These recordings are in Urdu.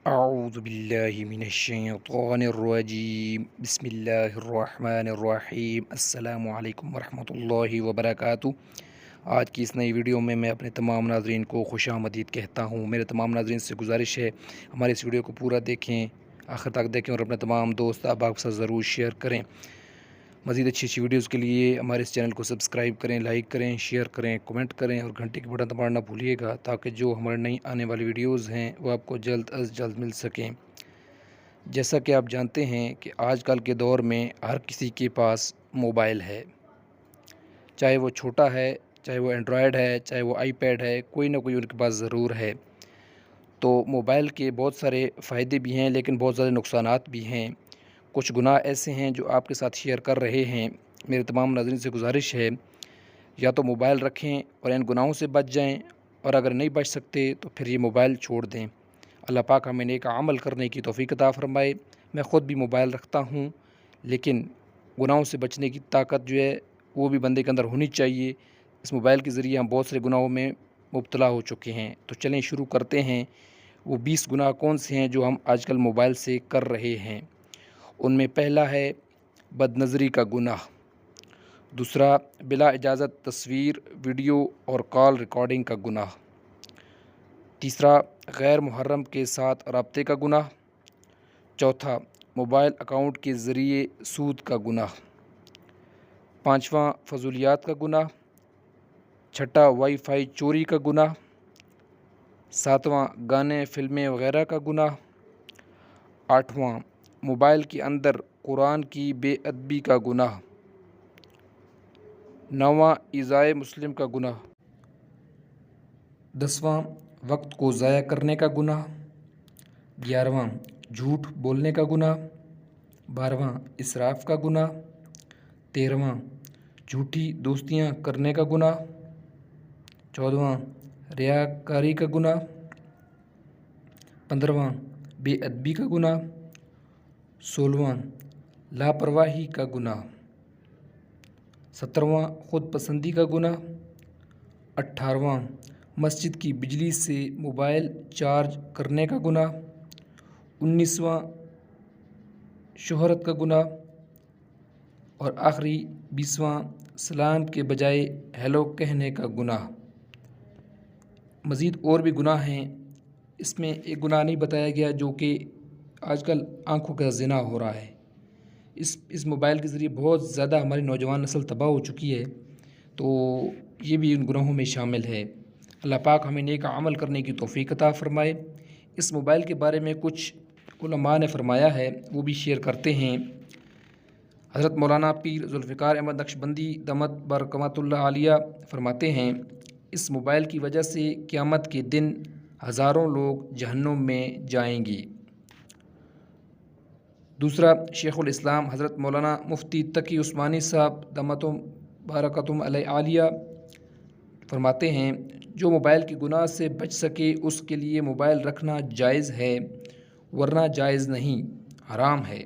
اعوذ باللہ من الشیطان الرجیم بسم اللہ الرحمن الرحیم السلام علیکم ورحمۃ اللہ وبرکاتہ۔ آج کی اس نئی ویڈیو میں اپنے تمام ناظرین کو خوش آمدید کہتا ہوں۔ میرے تمام ناظرین سے گزارش ہے ہمارے اس ویڈیو کو پورا دیکھیں، آخر تک دیکھیں اور اپنے تمام دوست احباب کے ساتھ ضرور شیئر کریں۔ مزید اچھی ویڈیوز کے لیے ہمارے اس چینل کو سبسکرائب کریں، لائک کریں، شیئر کریں، کمنٹ کریں اور گھنٹی کی بٹن دبانا نہ بھولیے گا تاکہ جو ہمارے نئی آنے والی ویڈیوز ہیں وہ آپ کو جلد از جلد مل سکیں۔ جیسا کہ آپ جانتے ہیں کہ آج کل کے دور میں ہر کسی کے پاس موبائل ہے، چاہے وہ چھوٹا ہے، چاہے وہ اینڈرائیڈ ہے، چاہے وہ آئی پیڈ ہے، کوئی نہ کوئی ان کے پاس ضرور ہے۔ تو موبائل کے بہت سارے فائدے بھی ہیں لیکن بہت زیادہ نقصانات بھی ہیں۔ کچھ گناہ ایسے ہیں جو آپ کے ساتھ شیئر کر رہے ہیں۔ میرے تمام ناظرین سے گزارش ہے یا تو موبائل رکھیں اور ان گناہوں سے بچ جائیں، اور اگر نہیں بچ سکتے تو پھر یہ موبائل چھوڑ دیں۔ اللہ پاک ہمیں نیک عمل کرنے کی توفیق عطا فرمائے۔ میں خود بھی موبائل رکھتا ہوں لیکن گناہوں سے بچنے کی طاقت جو ہے وہ بھی بندے کے اندر ہونی چاہیے۔ اس موبائل کے ذریعے ہم بہت سے گناہوں میں مبتلا ہو چکے ہیں۔ تو چلیں شروع کرتے ہیں۔ وہ 20 گناہ کون سے ہیں جو ہم آج کل موبائل سے کر رہے ہیں؟ ان میں پہلا ہے بد نظری کا گناہ، دوسرا بلا اجازت تصویر، ویڈیو اور کال ریکارڈنگ کا گناہ، تیسرا غیر محرم کے ساتھ رابطے کا گناہ، چوتھا موبائل اکاؤنٹ کے ذریعے سود کا گناہ، پانچواں فضولیات کا گناہ، چھٹا وائی فائی چوری کا گناہ، ساتواں گانے فلمیں وغیرہ کا گناہ، آٹھواں موبائل کے اندر قرآن کی بے ادبی کا گناہ، نواں ایذائے مسلم کا گناہ، دسواں وقت کو ضائع کرنے کا گناہ، گیارہواں جھوٹ بولنے کا گناہ، بارہواں اسراف کا گناہ، تیرہواں جھوٹی دوستیاں کرنے کا گناہ، چودہواں ریاکاری کا گناہ، پندرہواں بے ادبی کا گناہ، سولہواں لاپرواہی کا گناہ، سترہواں خود پسندی کا گناہ، اٹھارہواں مسجد کی بجلی سے موبائل چارج کرنے کا گناہ، انیسواں شہرت کا گناہ، اور آخری 20واں سلام کے بجائے ہیلو کہنے کا گناہ۔ مزید اور بھی گناہ ہیں، اس میں ایک گناہ نہیں بتایا گیا جو کہ آج کل آنکھوں کا زنا ہو رہا ہے۔ اس موبائل کے ذریعے بہت زیادہ ہماری نوجوان نسل تباہ ہو چکی ہے، تو یہ بھی ان گناہوں میں شامل ہے۔ اللہ پاک ہمیں نیک عمل کرنے کی توفیق عطا فرمائے۔ اس موبائل کے بارے میں کچھ علماء نے فرمایا ہے، وہ بھی شیئر کرتے ہیں۔ حضرت مولانا پیر ذوالفقار احمد نقشبندی دامت برکاتہ اللہ عالیہ فرماتے ہیں، اس موبائل کی وجہ سے قیامت کے دن ہزاروں لوگ جہنم میں جائیں گے۔ دوسرا شیخ الاسلام حضرت مولانا مفتی تقی عثمانی صاحب دامت برکاتہ اللہ عالیہ فرماتے ہیں، جو موبائل کے گناہ سے بچ سکے اس کے لیے موبائل رکھنا جائز ہے، ورنہ جائز نہیں، حرام ہے۔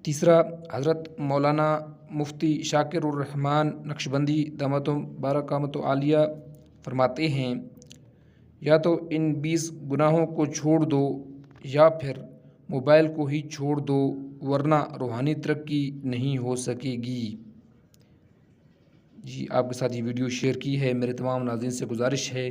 تیسرا حضرت مولانا مفتی شاکر الرحمن نقشبندی دامت برکاتہ عالیہ فرماتے ہیں، یا تو ان 20 گناہوں کو چھوڑ دو یا پھر موبائل کو ہی چھوڑ دو، ورنہ روحانی ترقی نہیں ہو سکے گی۔ جی آپ کے ساتھ یہ ویڈیو شیئر کی ہے۔ میرے تمام ناظرین سے گزارش ہے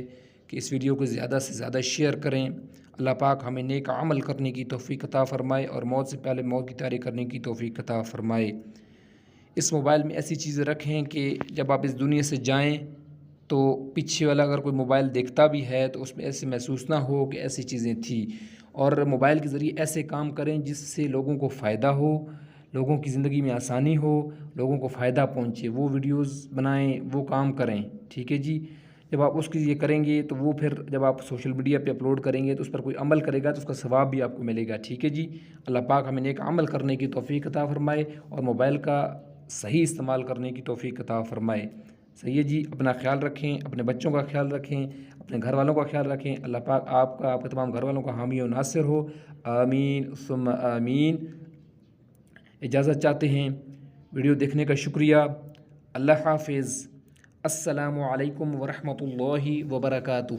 کہ اس ویڈیو کو زیادہ سے زیادہ شیئر کریں۔ اللہ پاک ہمیں نیک عمل کرنے کی توفیق عطا فرمائے اور موت سے پہلے موت کی تیاری کرنے کی توفیق عطا فرمائے۔ اس موبائل میں ایسی چیزیں رکھیں کہ جب آپ اس دنیا سے جائیں تو پیچھے والا اگر کوئی موبائل دیکھتا بھی ہے تو اس میں ایسے محسوس نہ ہو کہ ایسی چیزیں تھیں، اور موبائل کے ذریعے ایسے کام کریں جس سے لوگوں کو فائدہ ہو، لوگوں کی زندگی میں آسانی ہو، لوگوں کو فائدہ پہنچے، وہ ویڈیوز بنائیں، وہ کام کریں، ٹھیک ہے جی۔ جب آپ اس کے لیے کریں گے تو وہ پھر جب آپ سوشل میڈیا پہ اپلوڈ کریں گے تو اس پر کوئی عمل کرے گا تو اس کا ثواب بھی آپ کو ملے گا، ٹھیک ہے جی۔ اللہ پاک ہمیں نیک عمل کرنے کی توفیق عطا فرمائے اور موبائل کا صحیح استعمال کرنے کی توفیق عطا فرمائے۔ صحیح ہے جی، اپنا خیال رکھیں، اپنے بچوں کا خیال رکھیں، اپنے گھر والوں کا خیال رکھیں۔ اللہ پاک آپ کا، آپ کے تمام گھر والوں کا حامی و ناصر ہو، آمین ثم آمین۔ اجازت چاہتے ہیں، ویڈیو دیکھنے کا شکریہ۔ اللہ حافظ۔ السلام علیکم ورحمۃ اللہ وبرکاتہ۔